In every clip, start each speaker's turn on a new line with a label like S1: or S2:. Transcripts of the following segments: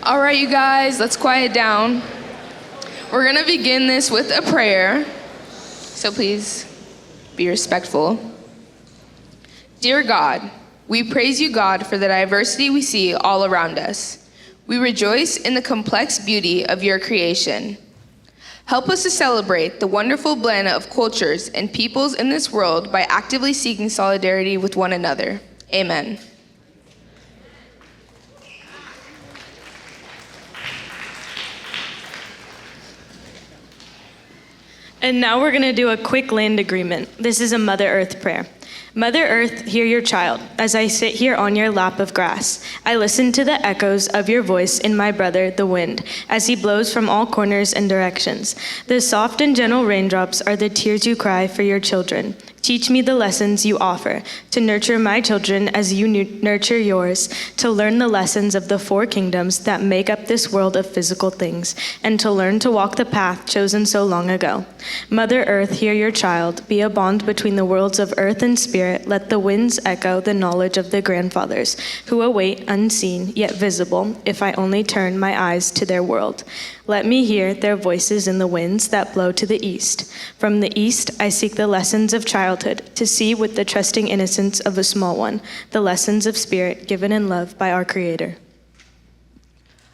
S1: All right, you guys, let's quiet down. We're going to begin this with a prayer, so please be respectful. Dear God, we praise you, God, for the diversity we see all around us. We rejoice in the complex beauty of your creation. Help us to celebrate the wonderful blend of cultures and peoples in this world by actively seeking solidarity with one another. Amen.
S2: And now we're going to do a quick land agreement. This is a Mother Earth prayer. Mother Earth, hear your child. As I sit here on your lap of grass, I listen to the echoes of your voice in my brother, the wind, as he blows from all corners and directions. The soft and gentle raindrops are the tears you cry for your children. Teach me the lessons you offer, to nurture my children as you nurture yours, to learn the lessons of the four kingdoms that make up this world of physical things, and to learn to walk the path chosen so long ago. Mother Earth, hear your child. Be a bond between the worlds of earth and spirit. Let the winds echo the knowledge of the grandfathers, who await unseen yet visible, if I only turn my eyes to their world. Let me hear their voices in the winds that blow to the east. From the east, I seek the lessons of childhood, to see with the trusting innocence of a small one, the lessons of spirit given in love by our Creator.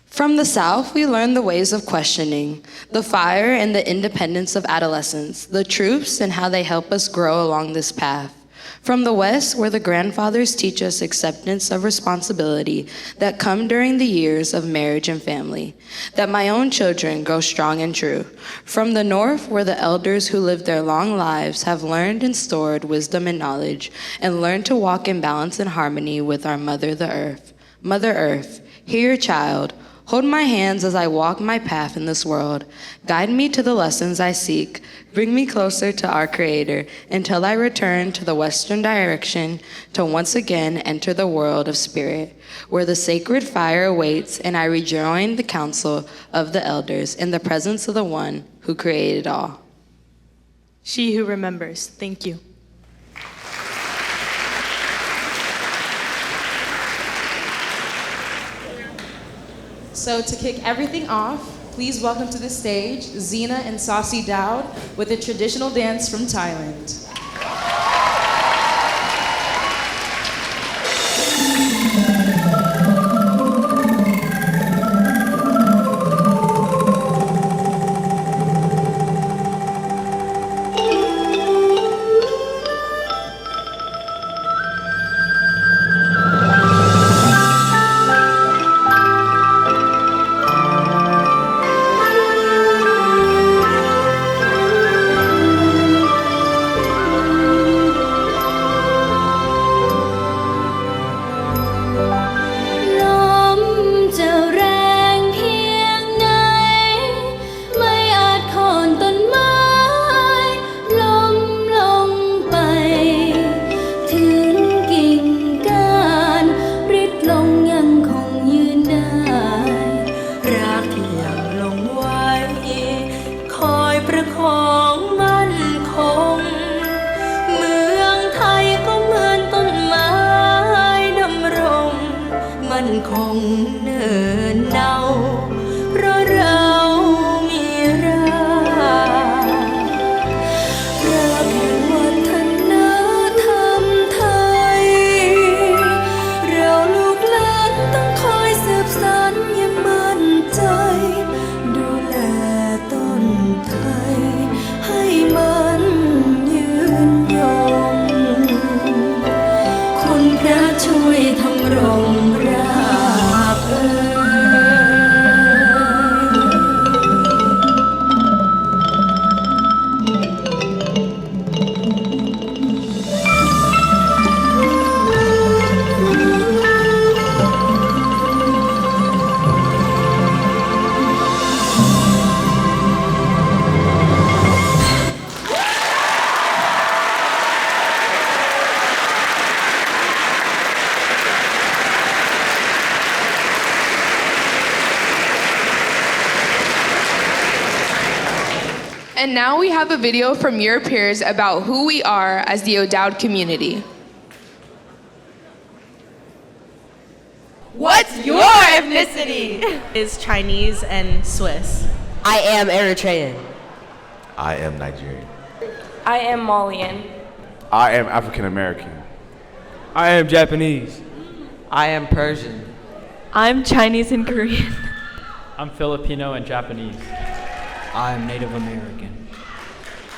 S3: From the South, we learn the ways of questioning, the fire and the independence of adolescence, the truths and how they help us grow along this path. From the West, where the grandfathers teach us acceptance of responsibility that come during the years of marriage and family, that my own children grow strong and true. From the North, where the elders who lived their long lives have learned and stored wisdom and knowledge, and learned to walk in balance and harmony with our Mother, the Earth. Mother Earth, hear your child. Hold my hands as I walk my path in this world. Guide me to the lessons I seek. Bring me closer to our Creator until I return to the western direction to once again enter the world of spirit, where the sacred fire awaits and I rejoin the council of the elders in the presence of the one who created all.
S2: She who remembers. Thank you.
S4: So to kick everything off, please welcome to the stage Zena and Saucy Dowd with a traditional dance from Thailand.
S1: And now we have a video from your peers about who we are as the O'Dowd community.
S5: What's yours? ethnicity is Chinese and Swiss.
S6: I am Eritrean.
S7: I am Nigerian.
S8: I am Malian.
S9: I am African American.
S10: I am Japanese.
S6: I am Persian.
S8: I'm Chinese and Korean.
S11: I'm Filipino and Japanese.
S12: I'm Native American.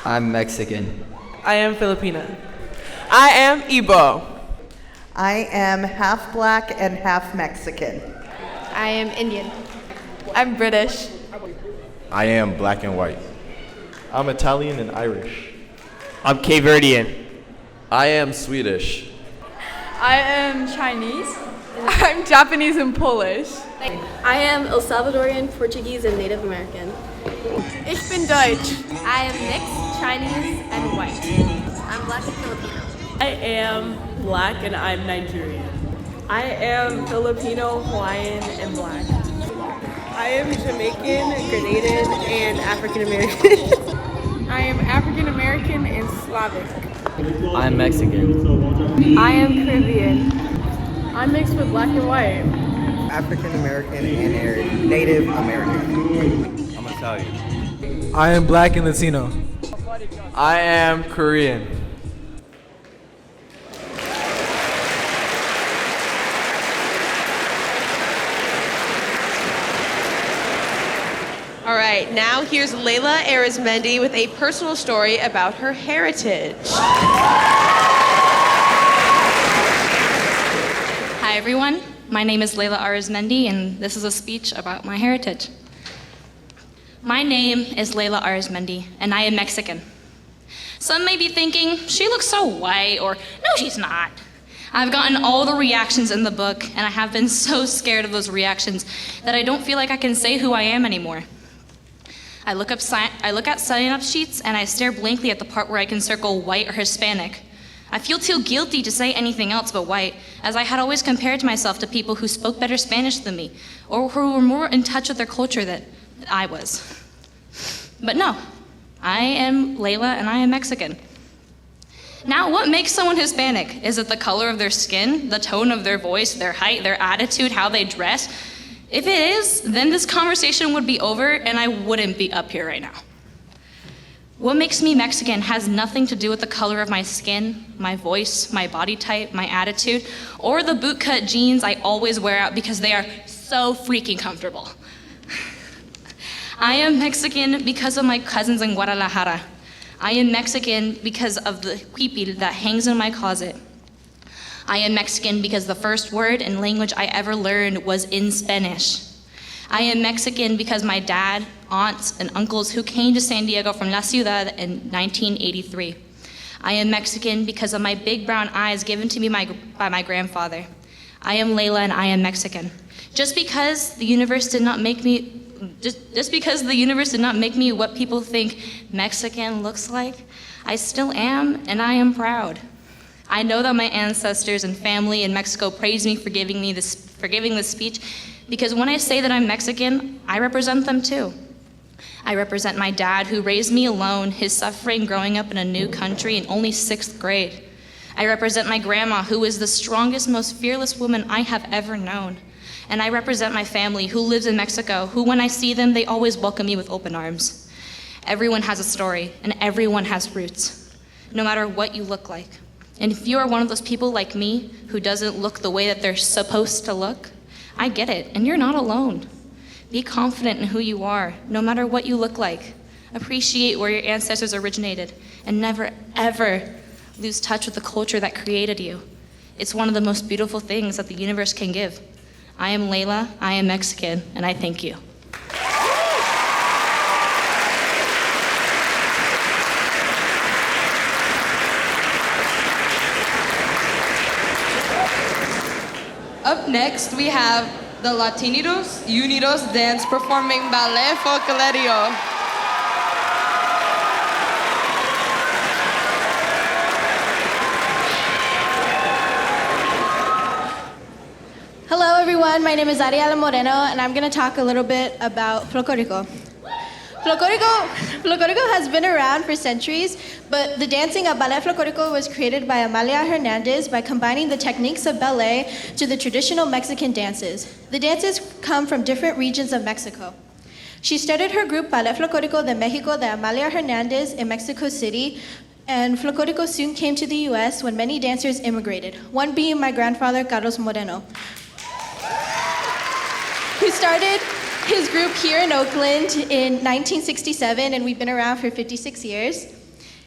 S13: I'm Mexican.
S5: I am Filipino.
S14: I am Igbo.
S15: I am half black and half Mexican.
S16: I am Indian.
S8: I'm British.
S7: I am black and white.
S17: I'm Italian and Irish.
S18: I'm Cape Verdean.
S19: I am Swedish.
S20: I am Chinese. I'm Japanese and Polish.
S21: I am El Salvadorian, Portuguese, and Native American.
S20: Ich bin Deutsch.
S22: I am mixed Chinese and white.
S21: I'm black and Filipino.
S23: I am black and I'm Nigerian.
S24: I am Filipino, Hawaiian, and black.
S25: I am Jamaican, Grenadian, and African American.
S26: I am African American and Slavic.
S27: I'm Mexican.
S28: I am Caribbean.
S29: I'm mixed with black and white.
S30: African American and Native American.
S31: I'm Italian.
S32: I am black and Latino.
S33: I am Korean.
S34: All right, now here's Layla Arizmendi with a personal story about her heritage.
S35: Hi everyone, my name is Layla Arizmendi and this is a speech about my heritage. My name is Layla Arizmendi and I am Mexican. Some may be thinking, she looks so white, or no she's not. I've gotten all the reactions in the book and I have been so scared of those reactions that I don't feel like I can say who I am anymore. I look at sign-up sheets and I stare blankly at the part where I can circle white or Hispanic. I feel too guilty to say anything else but white, as I had always compared myself to people who spoke better Spanish than me, or who were more in touch with their culture than I was. But no, I am Layla and I am Mexican. Now, what makes someone Hispanic? Is it the color of their skin, the tone of their voice, their height, their attitude, how they dress? If it is, then this conversation would be over and I wouldn't be up here right now. What makes me Mexican has nothing to do with the color of my skin, my voice, my body type, my attitude, or the bootcut jeans I always wear out because they are so freaking comfortable. I am Mexican because of my cousins in Guadalajara. I am Mexican because of the huipil that hangs in my closet. I am Mexican because the first word and language I ever learned was in Spanish. I am Mexican because my dad, aunts, and uncles who came to San Diego from La Ciudad in 1983. I am Mexican because of my big brown eyes given to me by my grandfather. I am Layla and I am Mexican. Just because the universe did not make me what people think Mexican looks like, I still am and I am proud. I know that my ancestors and family in Mexico praise me for giving this speech, because when I say that I'm Mexican, I represent them too. I represent my dad, who raised me alone, his suffering growing up in a new country in only 6th grade. I represent my grandma, who is the strongest, most fearless woman I have ever known. And I represent my family, who lives in Mexico, who when I see them, they always welcome me with open arms. Everyone has a story, and everyone has roots, no matter what you look like. And if you are one of those people like me who doesn't look the way that they're supposed to look, I get it, and you're not alone. Be confident in who you are, no matter what you look like. Appreciate where your ancestors originated, and never, ever lose touch with the culture that created you. It's one of the most beautiful things that the universe can give. I am Layla, I am Mexican, and I thank you.
S3: Up next, we have the Latinitos Unidos dance performing Ballet Folklorico.
S36: Hello everyone, my name is Ariela Moreno and I'm going to talk a little bit about Folklorico.
S16: Folklorico has been around for centuries, but the dancing of Ballet Folklorico was created by Amalia Hernandez by combining the techniques of ballet to the traditional Mexican dances. The dances come from different regions of Mexico. She started her group Ballet Folklorico de Mexico de Amalia Hernandez in Mexico City, and Folklorico soon came to the U.S. when many dancers immigrated, one being my grandfather, Carlos Moreno, who started his group here in Oakland in 1967, and we've been around for 56 years.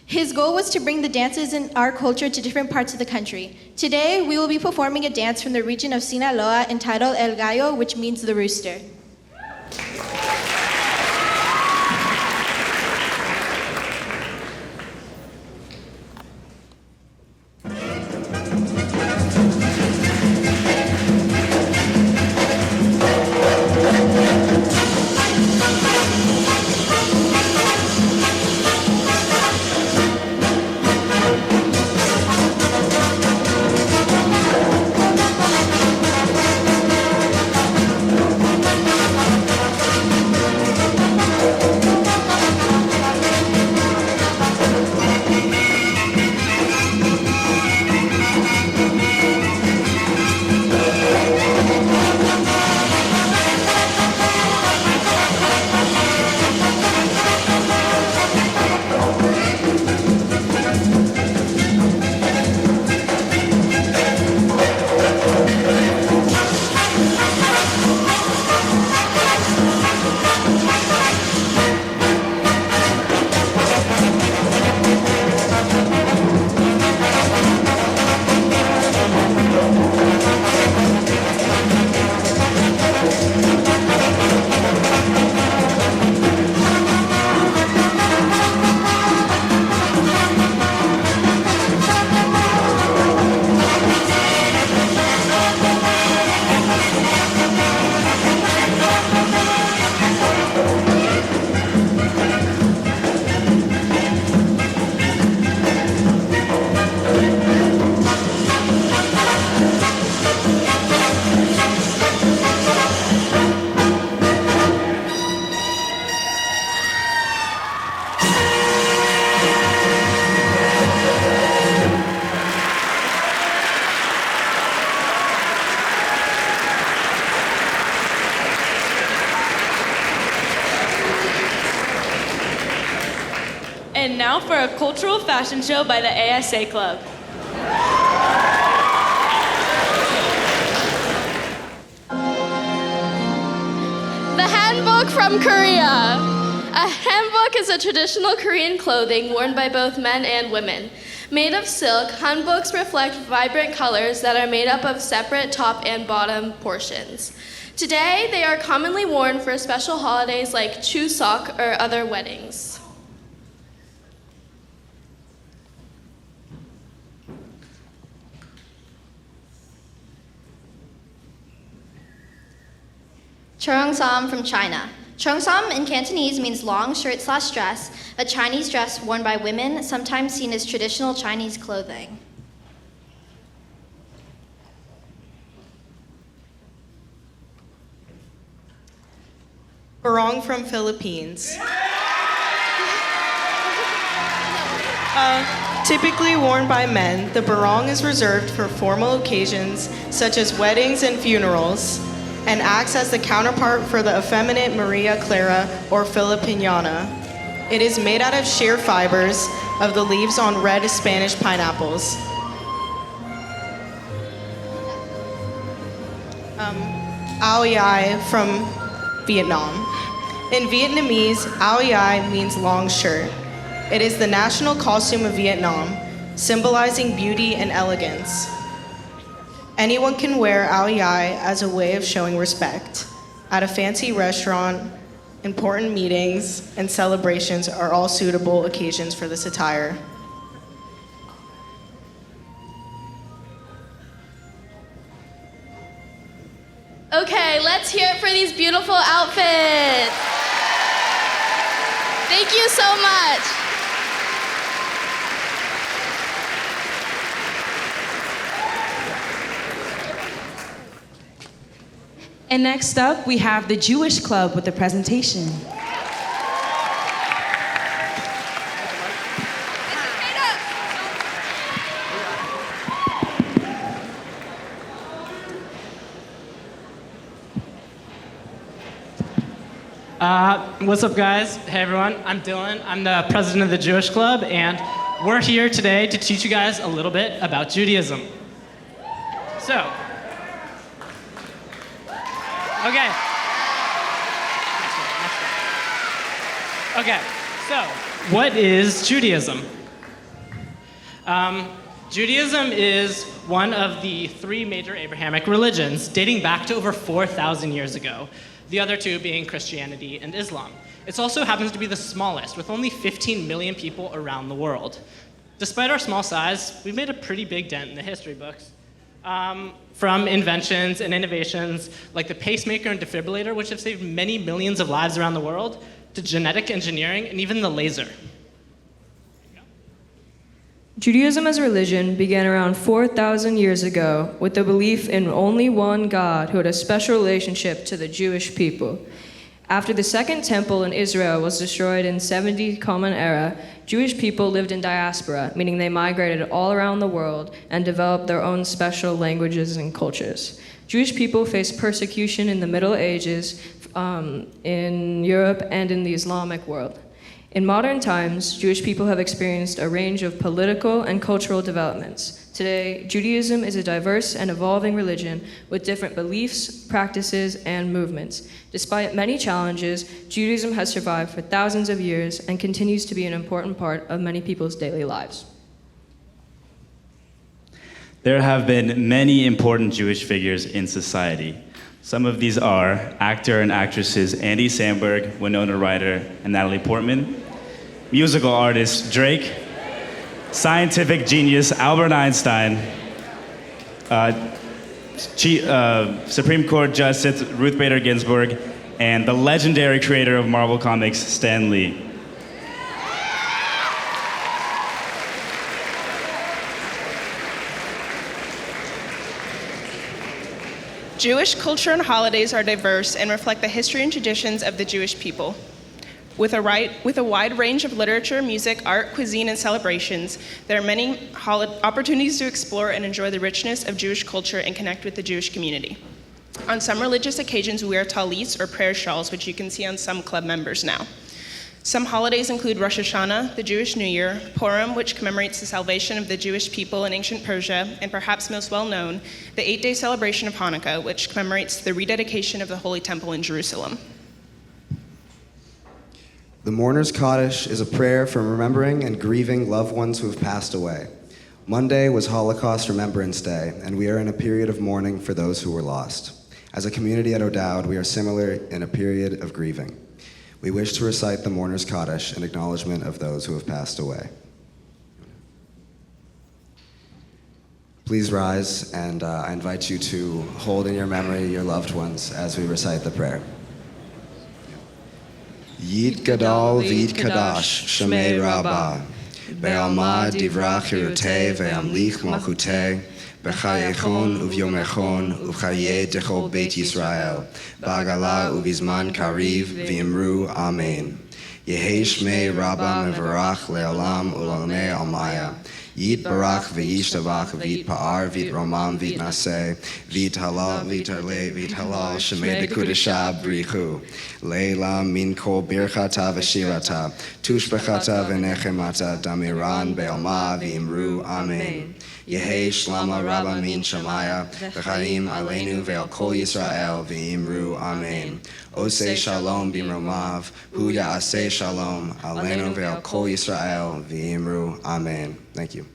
S16: His goal was to bring the dances in our culture to different parts of the country. Today, we will be performing a dance from the region of Sinaloa entitled El Gallo, which means the rooster.
S23: And now for a cultural fashion show by the ASA Club.
S22: The handbook from Korea. A hanbok is a traditional Korean clothing worn by both men and women. Made of silk, hanboks reflect vibrant colors that are made up of separate top and bottom portions. Today, they are commonly worn for special holidays like Chuseok or other weddings.
S1: Cheongsam from China. Cheongsam in Cantonese means long shirt/dress, a Chinese dress worn by women, sometimes seen as traditional Chinese clothing.
S2: Barong from Philippines. Typically worn by men, the barong is reserved for formal occasions such as weddings and funerals, and acts as the counterpart for the effeminate Maria Clara or Filipiniana. It is made out of sheer fibers of the leaves on red Spanish pineapples. Ao Yai from Vietnam. In Vietnamese, Ao Yai means long shirt. It is the national costume of Vietnam, symbolizing beauty and elegance. Anyone can wear Ao Yai as a way of showing respect. At a fancy restaurant, important meetings, and celebrations are all suitable occasions for this attire.
S22: Okay, let's hear it for these beautiful outfits. Thank you so much.
S4: And next up, we have the Jewish Club with the presentation. What's up, guys? Hey, everyone. I'm Dylan. I'm the president of the Jewish Club, and we're here today to teach you guys a little bit about Judaism. So, okay. Okay, so what is Judaism? Judaism is one of the three major Abrahamic religions dating back to over 4,000 years ago, the other two being Christianity and Islam. It also happens to be the smallest, with only 15 million people around the world. Despite our small size, we've made a pretty big dent in the history books. From inventions and innovations like the pacemaker and defibrillator, which have saved many millions of lives around the world, to genetic engineering and even the laser.
S5: Judaism as a religion began around 4,000 years ago with the belief in only one God who had a special relationship to the Jewish people. After the Second Temple in Israel was destroyed in 70 Common Era, Jewish people lived in diaspora, meaning they migrated all around the world and developed their own special languages and cultures. Jewish people faced persecution in the Middle Ages in Europe and in the Islamic world. In modern times, Jewish people have experienced a range of political and cultural developments. Today, Judaism is a diverse and evolving religion with different beliefs, practices, and movements. Despite many challenges, Judaism has survived for thousands of years and continues to be an important part of many people's daily lives.
S6: There have been many important Jewish figures in society. Some of these are actor and actresses Andy Samberg, Winona Ryder, and Natalie Portman, musical artist Drake, scientific genius Albert Einstein, Supreme Court Justice Ruth Bader Ginsburg, and the legendary creator of Marvel Comics, Stan Lee.
S2: Jewish culture and holidays are diverse and reflect the history and traditions of the Jewish people. With a wide range of literature, music, art, cuisine, and celebrations, there are many opportunities to explore and enjoy the richness of Jewish culture and connect with the Jewish community. On some religious occasions, we wear talits or prayer shawls, which you can see on some club members now. Some holidays include Rosh Hashanah, the Jewish New Year, Purim, which commemorates the salvation of the Jewish people in ancient Persia, and perhaps most well known, the 8-day celebration of Hanukkah, which commemorates the rededication of the Holy Temple in Jerusalem.
S7: The Mourner's Kaddish is a prayer for remembering and grieving loved ones who have passed away. Monday was Holocaust Remembrance Day, and we are in a period of mourning for those who were lost. As a community at O'Dowd, we are similar in a period of grieving. We wish to recite the Mourner's Kaddish in acknowledgement of those who have passed away. Please rise, and I invite you to hold in your memory your loved ones as we recite the prayer. Yid Gadol Vid Kadash Shemei Rabbah Be'alma Divrach Hirutei Ve'amlich Malchutei B'chayechon Uvyomechon U'chaye Dechol Beit Yisrael Ba'agala Uvizman Kariv V'imru Amen. Yehei Shmei Rabbah Mevarach Le'olam U'lamei Almaya Yid Barach V'yishtavach V'yit Pa'ar V'yit Romam V'yit Naseh V'yit Halal V'yit Arle V'yit Halal Shemei Dekudesha B'richu Leila Min Kol Birchata V'shirata Tushbechata V'nechemata Damiran Be'alma V'imru Amen. Yehei Shlama Rabba Min Shamaya V'chaim Aleinu Ve'al Kol Yisrael V'imru Amen. Osei Shalom B'imromav Hu Ya'aseh Shalom Aleinu Ve'al Kol Yisrael V'imru Amen. Thank you.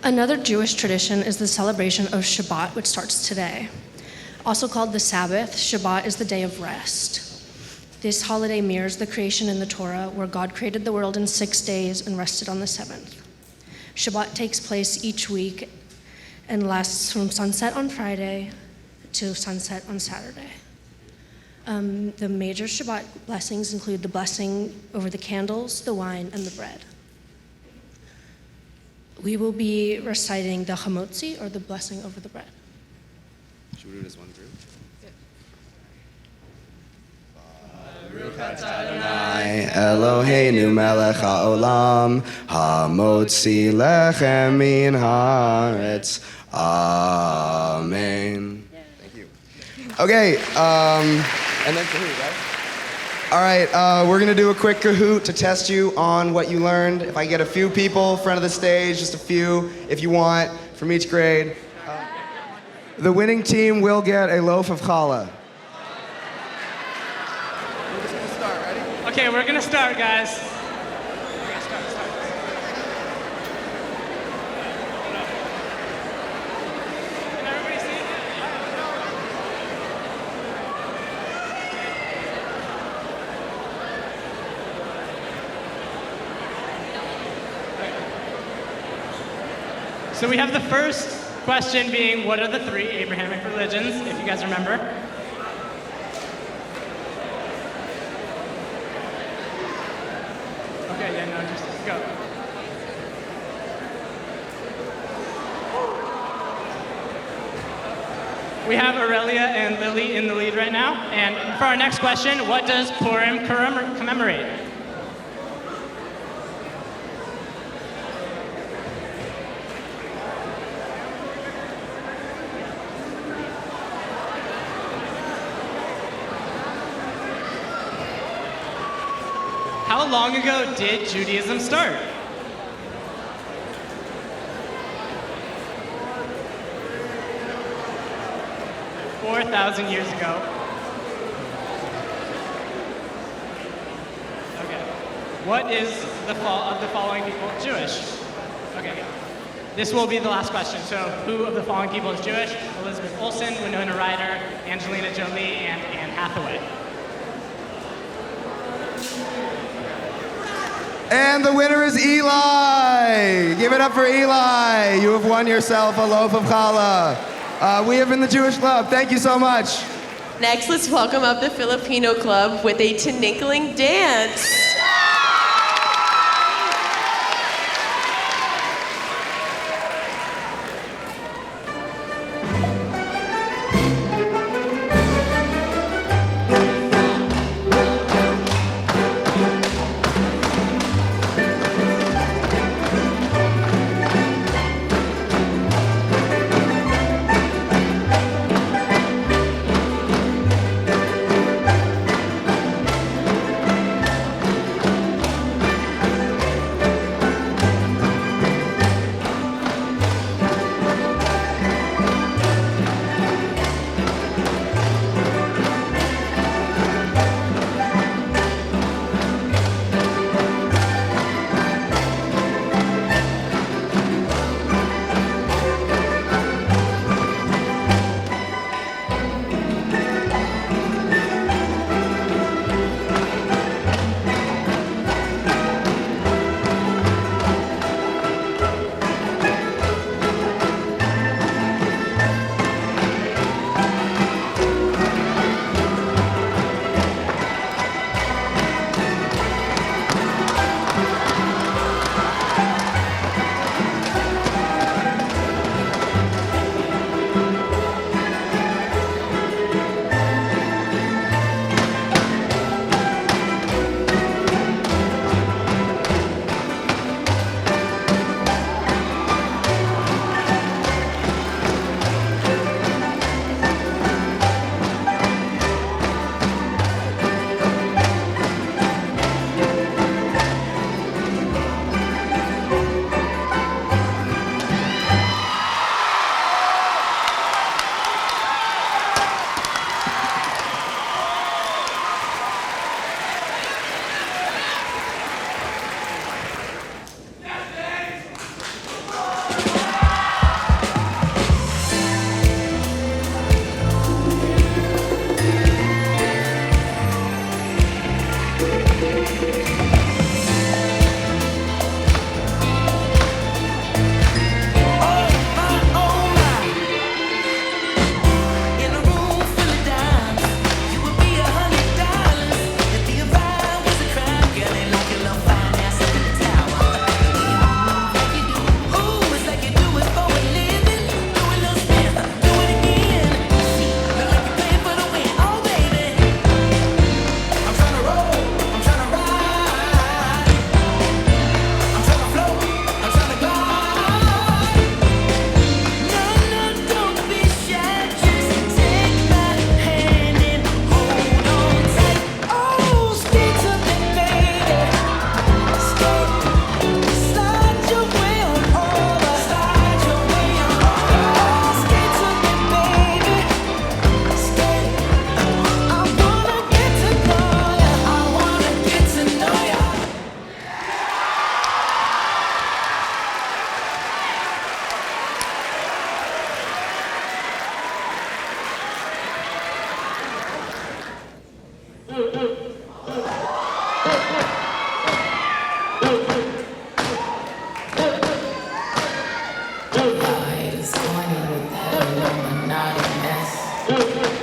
S8: Another Jewish tradition is the celebration of Shabbat, which starts today. Also called the Sabbath, Shabbat is the day of rest. This holiday mirrors the creation in the Torah, where God created the world in 6 days and rested on the seventh. Shabbat takes place each week and lasts from sunset on Friday to sunset on Saturday. The major Shabbat blessings include the blessing over the candles, the wine, and the bread. We will be reciting the chamotzi, or the blessing over the bread.
S7: Should we do it as one group? Adonai Eloheinu melech haolam hamotzi lechem min haaretz. Amen. Thank you. Okay, and then Kahoot, right? All right, we're gonna do a quick Kahoot to test you on what you learned. If I get a few people, front of the stage, just a few, if you want, from each grade. The winning team will get a loaf of challah.
S4: Okay, we're gonna start, guys. So we have the first question being, what are the three Abrahamic religions, if you guys remember? Okay, yeah, no, just go. We have Aurelia and Lily in the lead right now. And for our next question, what does Purim commemorate? How long ago did Judaism start? Four 4,000 years ago. Okay. What is the following people Jewish? Okay. This will be the last question. So, who of the following people is Jewish? Elizabeth Olsen, Winona Ryder, Angelina Jolie, and Anne Hathaway.
S7: And the winner is Eli. Give it up for Eli. You have won yourself a loaf of challah. We have been the Jewish Club. Thank you so much.
S34: Next, let's welcome up the Filipino Club with a tinkling dance.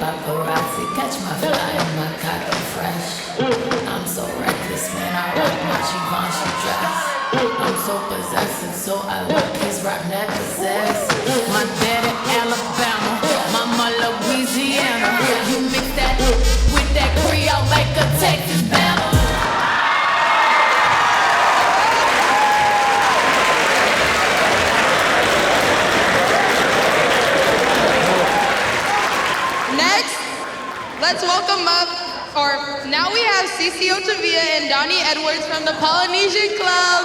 S9: paparazzi. Catch my fly in my condo fresh. I'm so reckless when I rock my Givenchy dress. I'm so possessive, so I like his rock necklaces. My daddy Alabama, mama Louisiana. You mix that with that Creole, make a Texas Bama.
S10: Next, let's welcome up, or now we have Cici Otavia and Donnie Edwards from the Polynesian Club.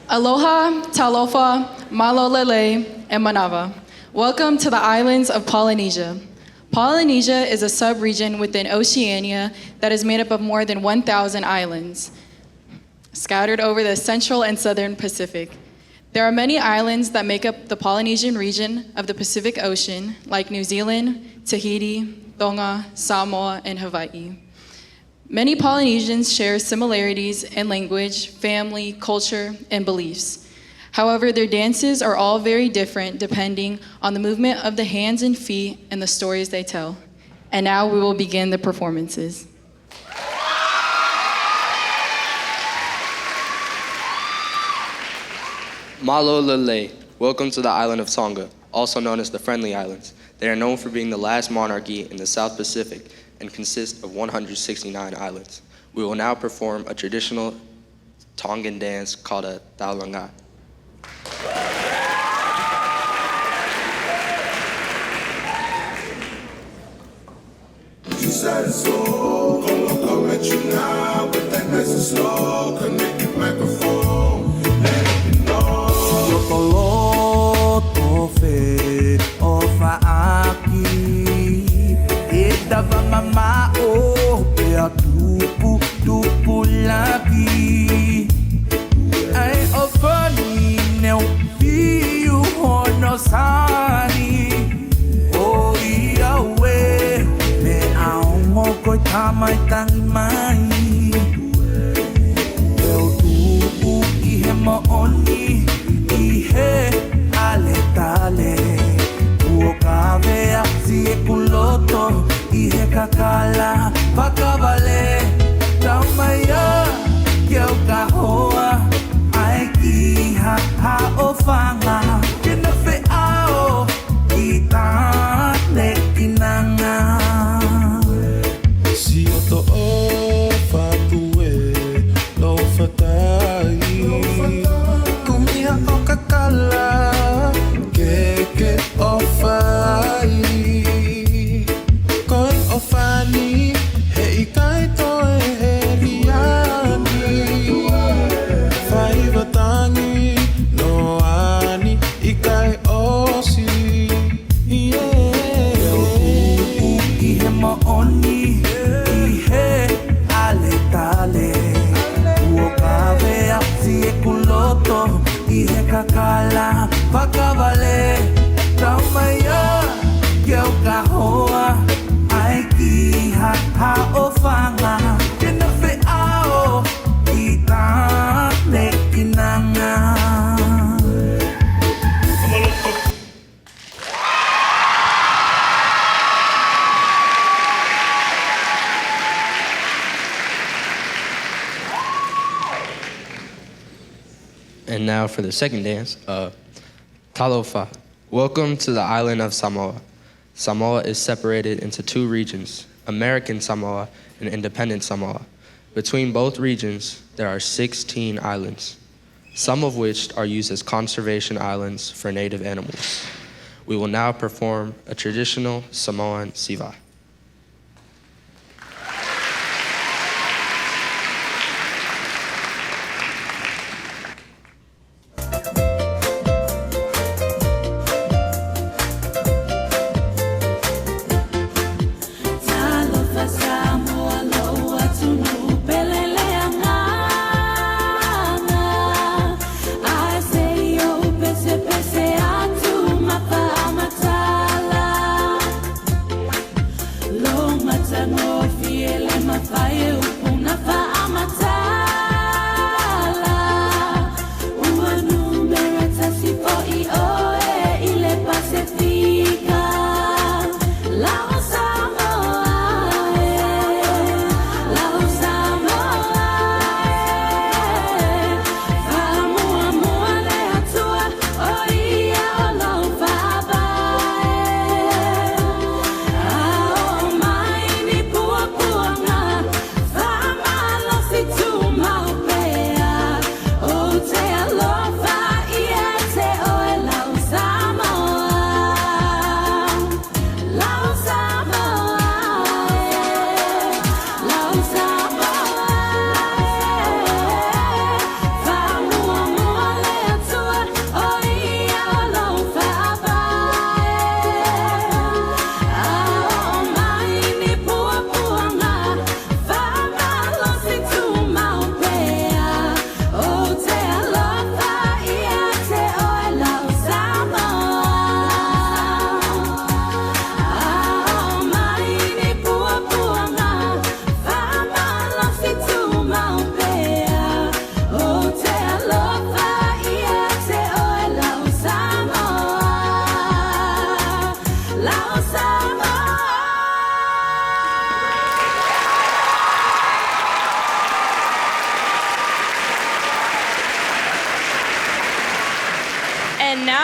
S11: Aloha, talofa, malolele, and manava. Welcome to the islands of Polynesia. Polynesia is a sub-region within Oceania that is made up of more than 1,000 islands, scattered over the central and southern Pacific. There are many islands that make up the Polynesian region of the Pacific Ocean, like New Zealand, Tahiti, Tonga, Samoa, and Hawaii. Many Polynesians share similarities in language, family, culture, and beliefs. However, their dances are all very different depending on the movement of the hands and feet and the stories they tell. And now we will begin the performances.
S27: Malo Lele, welcome to the island of Tonga, also known as the Friendly Islands. They are known for being the last monarchy in the South Pacific and consist of 169 islands. We will now perform a traditional Tongan dance called a taulanga.
S12: You said it's slow, I'll let you now, but that nice and slow, connect the microphone, let it know.
S13: Yokoloto fe ofa aki, edava mama o pea tupu lagi. Ai ofani neu piu honosani, o iawe me aongo koi tamai tangi mai. Eu tupu ihe maoni, ihe ale tale, uokavea si kuloto, ihe kakala pakavale, taumaya keu kahoa, aiki ha ofanga, kena fe ao, kita lekinanga.
S12: Si oto o fatue, lo fatai, kumiha o kakala, keke o fai, koi o fani, he ikai toe he riani, fai vatangi, no ani, ikai osi,
S13: Ihe maoni, ihe ale tale, uokavea si kuloto, ihe kakala pakavale, taumaya keu kahoa, aiki ha ofanga, kena fe ao, kita lekinanga.
S27: And now for the second dance, Talofa. Welcome to the island of Samoa. Samoa is separated into two regions, American Samoa and Independent Samoa. Between both regions, there are 16 islands, some of which are used as conservation islands for native animals. We will now perform a traditional Samoan siva.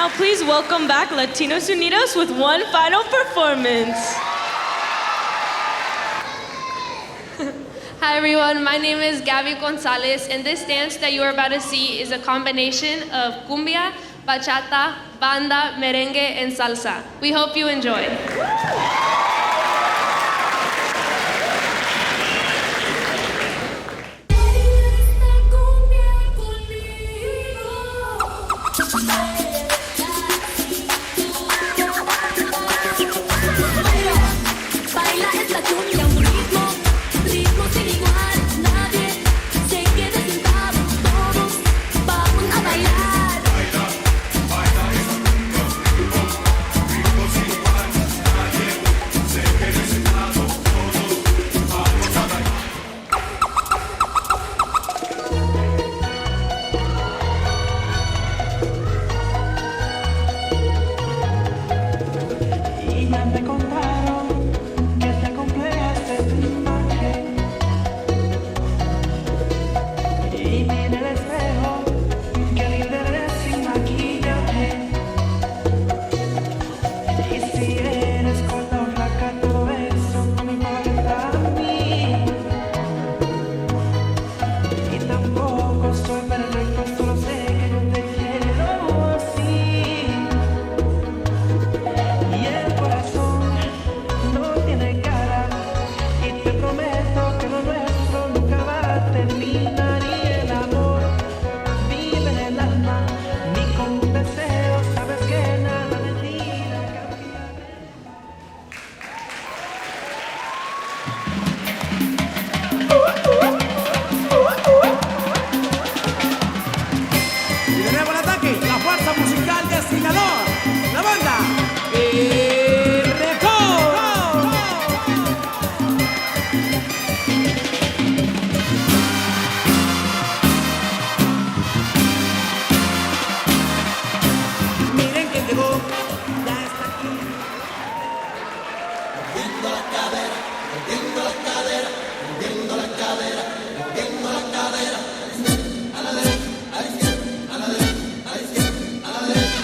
S23: now please welcome back Latinos Unidos with one final performance.
S34: Hi everyone, my name is Gabby Gonzalez, and this dance that you are about to see is a combination of cumbia, bachata, banda, merengue, and salsa. We hope you enjoy.
S14: Baila es la cumbia, un ritmo, ritmo sin igual. Nadie se quede sentado, todos vamos a bailar. Baila, baila es la cumbia, ritmo sin igual. Nadie se quede sentado, todos vamos a bailar.
S13: Y ya me contaron que te acompleaste tu imagen. Y vi en el espejo que linda eres sin maquillaje. Y si eres corta o flaca, todo eso no me importa a mí. Y tampoco soy perfecto, solo sé que yo te quiero así. Y el corazón no tiene cara, y te prometo que lo nuestro nunca va a terminar. Y el amor vive en el alma, ni con un deseo sabes que nada de ti la cambiaré.
S15: Y de nuevo el ataque, la fuerza musical de Sinaloa, la banda
S13: Miren quién llegó, ya está aquí.
S14: Moviendo la cadera, moviendo la cadera, moviendo la cadera, moviendo la cadera. A la derecha, a la izquierda, a la derecha, a la izquierda, a la derecha.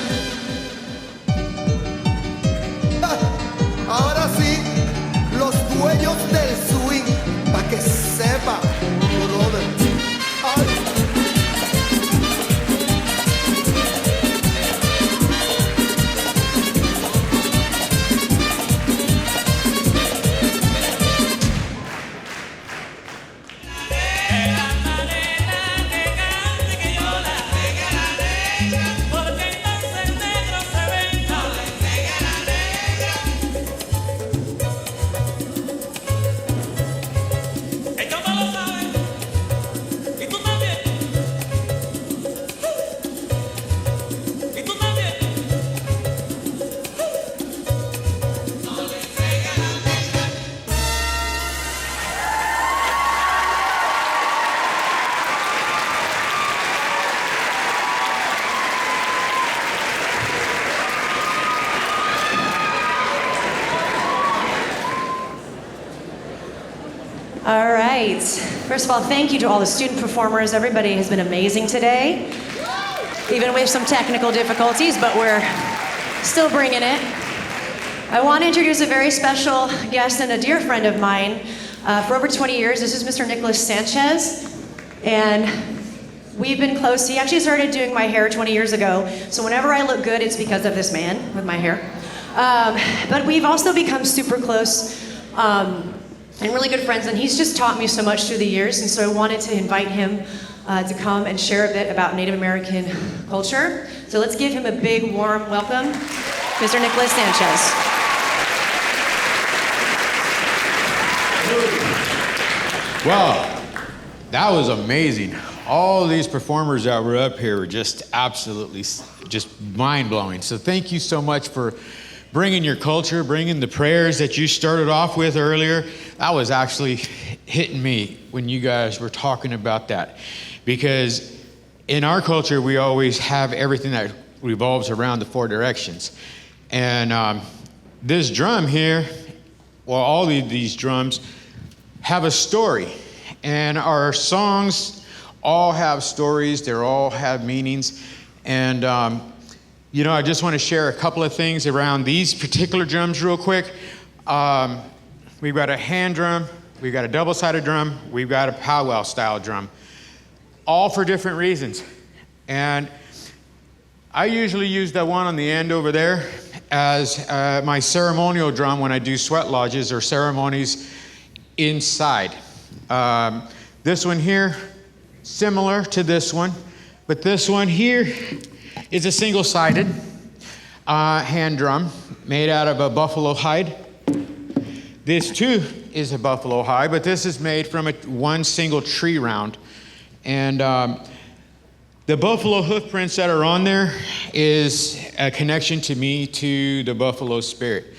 S17: Ahora sí, los dueños del swing, pa' que sepa, brother. Ay.
S18: All right. First of all, thank you to all the student performers. Everybody has been amazing today. Even with some technical difficulties, but we're still bringing it. I want to introduce a very special guest and a dear friend of mine. For over 20 years, this is Mr. Nicholas Sanchez. And we've been close. He actually started doing my hair 20 years ago. So whenever I look good, it's because of this man with my hair. But we've also become super close. And really good friends, and he's just taught me so much through the years, and so I wanted to invite him to come and share a bit about Native American culture. So let's give him a big, warm welcome, Mr. Nicholas Sanchez.
S19: Well, that was amazing. All these performers that were up here were just absolutely just mind-blowing. So thank you so much for bringing your culture, bringing the prayers that you started off with earlier. That was actually hitting me when you guys were talking about that. Because in our culture, we always have everything that revolves around the four directions. And this drum here, well, all of these drums have a story. And our songs all have stories, they all have meanings. And I just want to share a couple of things around these particular drums real quick. We've got a hand drum, we've got a double-sided drum, we've got a powwow style drum, all for different reasons. And I usually use the one on the end over there as my ceremonial drum when I do sweat lodges or ceremonies inside. This one here, similar to this one, but this one here is a single-sided hand drum made out of a buffalo hide. This too is a buffalo hide, but this is made from one single tree round. And the buffalo hoof prints that are on there is a connection to me to the buffalo spirit.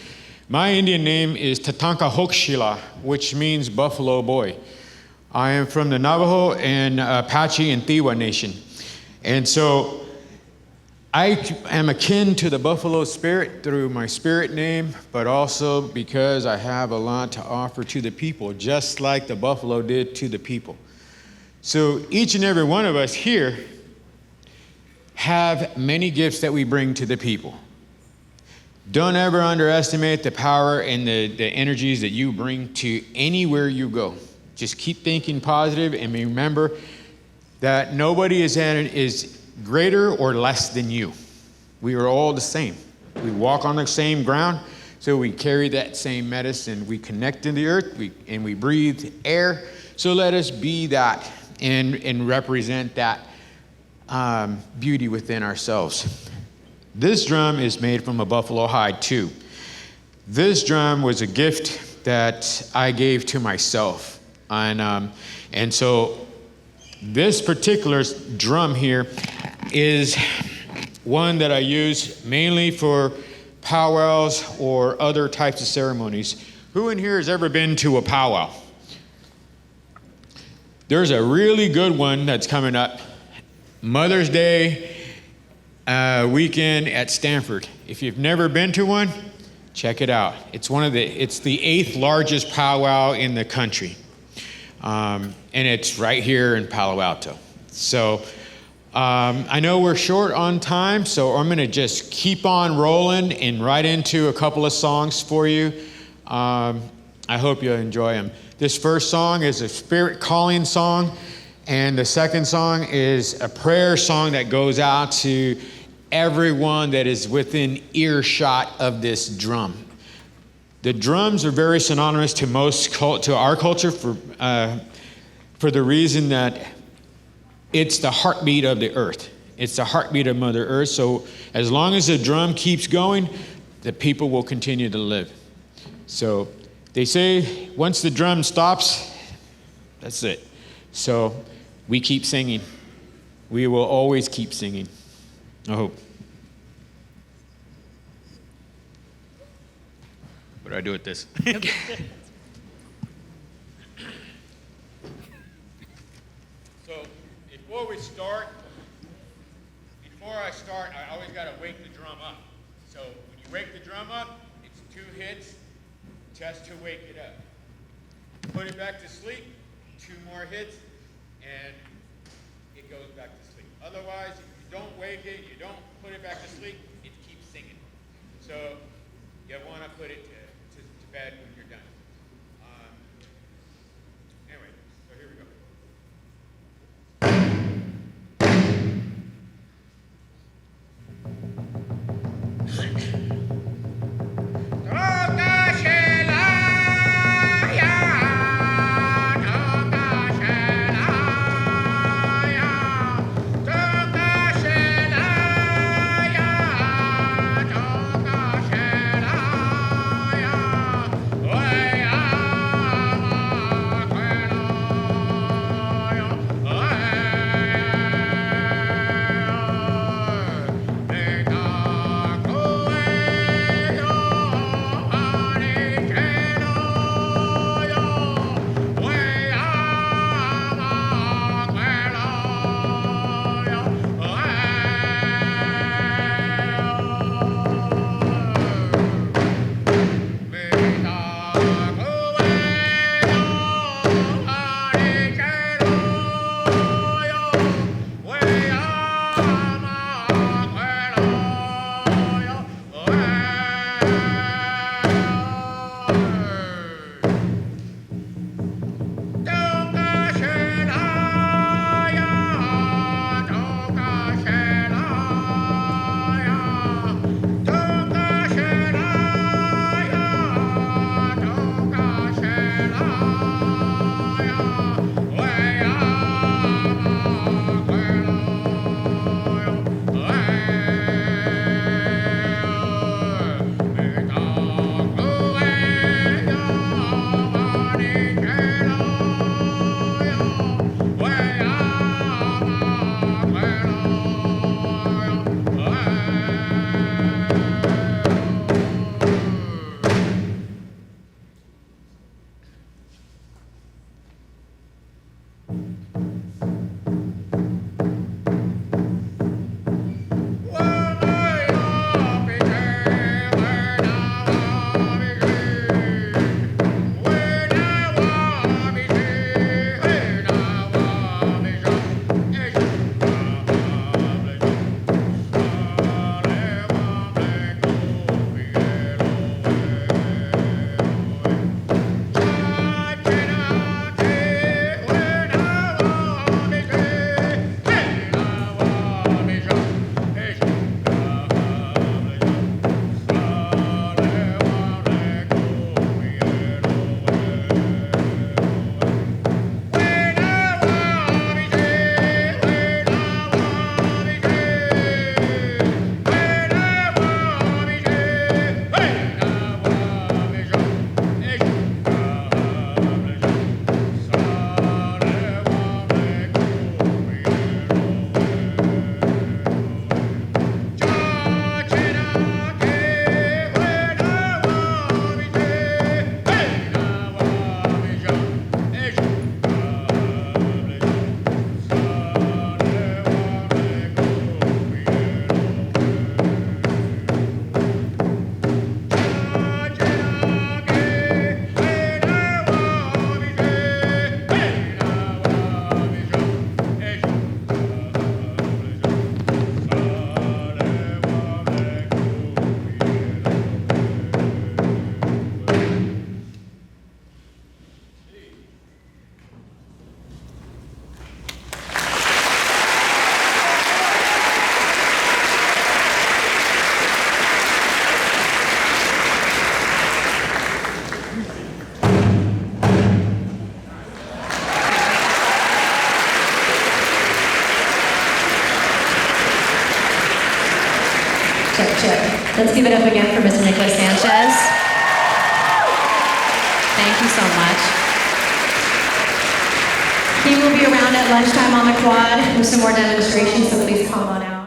S19: My Indian name is Tatanka Hokshila, which means buffalo boy. I am from the Navajo and Apache and Thiwa Nation. And so I am akin to the buffalo spirit through my spirit name, but also because I have a lot to offer to the people, just like the buffalo did to the people. So each and every one of us here have many gifts that we bring to the people. Don't ever underestimate the power and the energies that you bring to anywhere you go. Just keep thinking positive and remember that nobody is greater or less than you. We are all the same. We walk on the same ground, so we carry that same medicine. We connect in the earth and we breathe air. So let us be that and represent that beauty within ourselves. This drum is made from a buffalo hide too. This drum was a gift that I gave to myself. And so this particular drum here is one that I use mainly for powwows or other types of ceremonies. Who in here has ever been to a powwow? There's a really good one that's coming up. Mother's Day weekend at Stanford. If you've never been to one, check it out. It's the 8th largest powwow in the country. And it's right here in Palo Alto. So I know we're short on time, so I'm going to just keep on rolling and right into a couple of songs for you. I hope you'll enjoy them. This first song is a spirit calling song, and the second song is a prayer song that goes out to everyone that is within earshot of this drum. The drums are very synonymous to our culture for the reason that it's the heartbeat of the earth. It's the heartbeat of Mother Earth. So as long as the drum keeps going, the people will continue to live. So they say once the drum stops, that's it. So we keep singing. We will always keep singing. I hope. What do I do with this?
S4: Okay.
S19: So before I start, I always got to wake the drum up. So when you wake the drum up, it's 2 hits just to wake it up. Put it back to sleep, 2 more hits, and it goes back to sleep. Otherwise, if you don't wake it, you don't put it back to sleep, it keeps singing. So you want to put it to bed when you're done. Anyway, so here we go. Toka shela ya, toka shela.
S18: Let's give it up again for Mr. Nicholas Sanchez. Thank you so much. He will be around at lunchtime on the quad with some more demonstrations, so please come on out.